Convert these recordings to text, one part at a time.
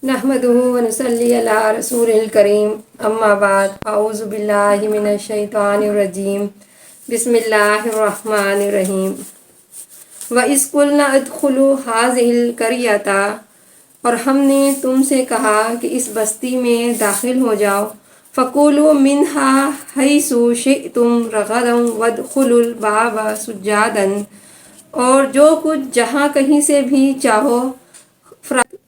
نحمده ونصلي على رسول الكريم اما بعد اعوذ باللہ من الشیطان الرجیم بسم اللہ الرحمن الرحیم وَإِذْ قُلْنَا ادْخُلُوا هَٰذِهِ الْقَرْيَةَ اور ہم نے تم سے کہا کہ اس بستی میں داخل ہو جاؤ فَقُولُوا مِنْهَا حَيْثُ شِئْتُمْ رَغَدًا وَادْخُلُوا الْبَابَ سُجَّدًا اور جو کچھ جہاں کہیں سے بھی چاہو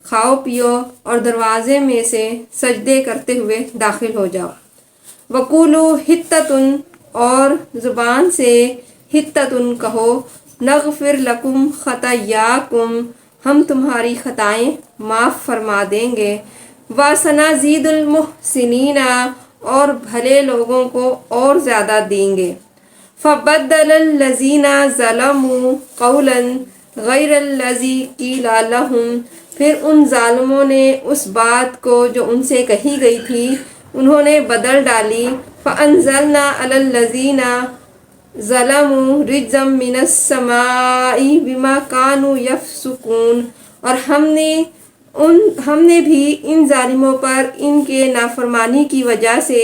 کھاؤ پیو اور دروازے میں سے سجدے کرتے ہوئے داخل ہو جاؤ وَقُولُوا حِطَّةٌ اور زبان سے حِطَّةٌ کہو نغفر لکم خطایاکم ہم تمہاری خطائیں معاف فرما دیں گے وَسَنَزِيدُ الْمُحْسِنِينَ اور بھلے لوگوں کو اور زیادہ دیں گے فَبَدَّلَ الَّذِينَ ظَلَمُوا قَوْلًا غَيْرَ الَّذِي قِيلَ لَهُمْ پھر ان ظالموں نے اس بات کو جو ان سے کہی گئی تھی انہوں نے بدل ڈالی فَأَنزَلْنَا عَلَى الَّذِينَ ظَلَمُوا رِجْزًا مِّنَ السَّمَاءِ بِمَا كَانُوا يَفْسُقُونَ اور ہم نے بھی ان ظالموں پر ان کے نافرمانی کی وجہ سے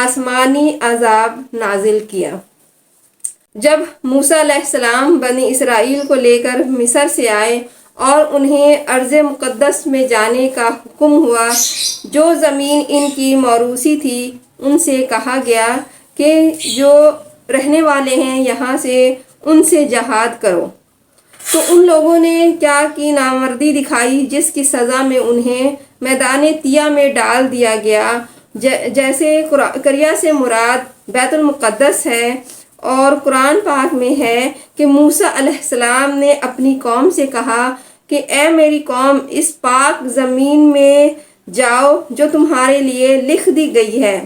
آسمانی عذاب نازل کیا۔ جب موسیٰ علیہ السلام بنی اسرائیل کو لے کر مصر سے آئے اور انہیں ارض مقدس میں جانے کا حکم ہوا جو زمین ان کی موروثی تھی ان سے کہا گیا کہ جو رہنے والے ہیں یہاں سے ان سے جہاد کرو تو ان لوگوں نے کیا کی نامردی دکھائی جس کی سزا میں انہیں میدان طیہ میں ڈال دیا گیا جیسے قریہ سے مراد بیت المقدس ہے اور قرآن پاک میں ہے کہ موسیٰ علیہ السلام نے اپنی قوم سے کہا کہ اے میری قوم اس پاک زمین میں جاؤ جو تمہارے لیے لکھ دی گئی ہے۔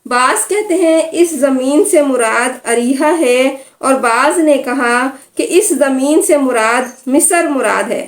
بعض کہتے ہیں اس زمین سے مراد اریحا ہے اور بعض نے کہا کہ اس زمین سے مراد مصر مراد ہے،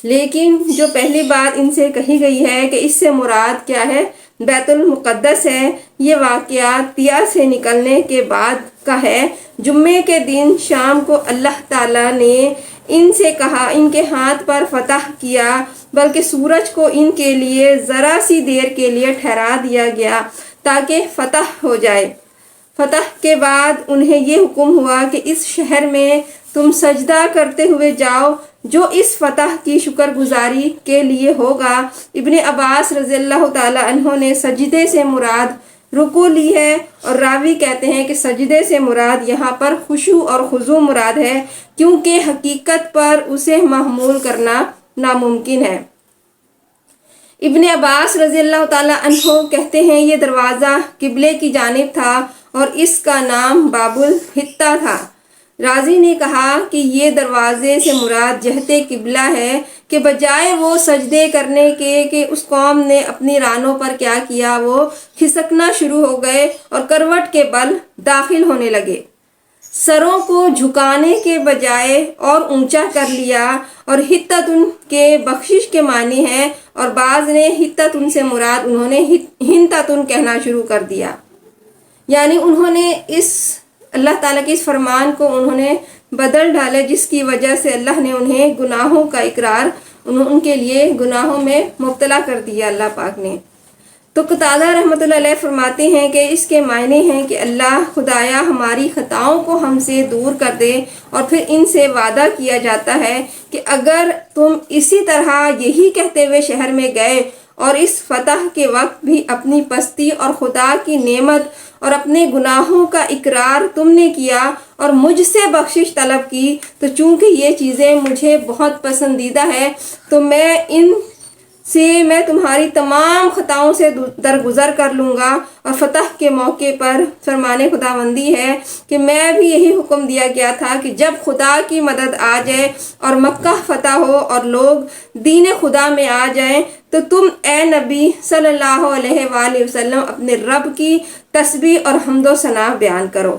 لیکن جو پہلی بات ان سے کہی گئی ہے کہ اس سے مراد کیا ہے بیت المقدس ہے، یہ واقعہ طیہ سے نکلنے کے بعد کا ہے۔ جمعے کے دن شام کو اللہ تعالیٰ نے ان سے کہا ان کے ہاتھ پر فتح کیا بلکہ سورج کو ان کے لیے ذرا سی دیر کے لیے ٹھہرا دیا گیا تاکہ فتح ہو جائے۔ فتح کے بعد انہیں یہ حکم ہوا کہ اس شہر میں تم سجدہ کرتے ہوئے جاؤ جو اس فتح کی شکر گزاری کے لیے ہوگا۔ ابن عباس رضی اللہ تعالی عنہ نے سجدے سے مراد رکوع لی ہے اور راوی کہتے ہیں کہ سجدے سے مراد یہاں پر خشوع اور خضوع مراد ہے کیونکہ حقیقت پر اسے محمول کرنا ناممکن ہے۔ ابن عباس رضی اللہ تعالی عنہ کہتے ہیں یہ دروازہ قبلے کی جانب تھا اور اس کا نام باب الحطہ تھا۔ رازی نے کہا کہ یہ دروازے سے مراد جہت قبلہ ہے کہ بجائے وہ سجدے کرنے کے کہ اس قوم نے اپنی رانوں پر کیا کیا وہ کھسکنا شروع ہو گئے اور کروٹ کے بل داخل ہونے لگے، سروں کو جھکانے کے بجائے اور اونچا کر لیا۔ اور حطتن کے بخشش کے معنی ہے اور بعض نے حطتن سے مراد انہوں نے ہنتتن کہنا شروع کر دیا، یعنی انہوں نے اس اللہ تعالیٰ کے اس فرمان کو انہوں نے بدل ڈالا جس کی وجہ سے اللہ نے انہیں گناہوں کا اقرار ان کے لیے گناہوں میں مبتلا کر دیا اللہ پاک نے۔ تو قتادہ رحمۃ اللہ علیہ فرماتے ہیں کہ اس کے معنی ہیں کہ اللہ خدایا ہماری خطاؤں کو ہم سے دور کر دے، اور پھر ان سے وعدہ کیا جاتا ہے کہ اگر تم اسی طرح یہی کہتے ہوئے شہر میں گئے اور اس فتح کے وقت بھی اپنی پستی اور خدا کی نعمت اور اپنے گناہوں کا اقرار تم نے کیا اور مجھ سے بخشش طلب کی تو چونکہ یہ چیزیں مجھے بہت پسندیدہ ہے تو میں تمہاری تمام خطاؤں سے درگزر کر لوں گا۔ اور فتح کے موقع پر فرمان خداوندی ہے کہ میں بھی یہی حکم دیا گیا تھا کہ جب خدا کی مدد آ جائے اور مکہ فتح ہو اور لوگ دین خدا میں آ جائیں تو تم اے نبی صلی اللہ علیہ وآلہ وسلم اپنے رب کی تسبیح اور حمد و ثنا بیان کرو۔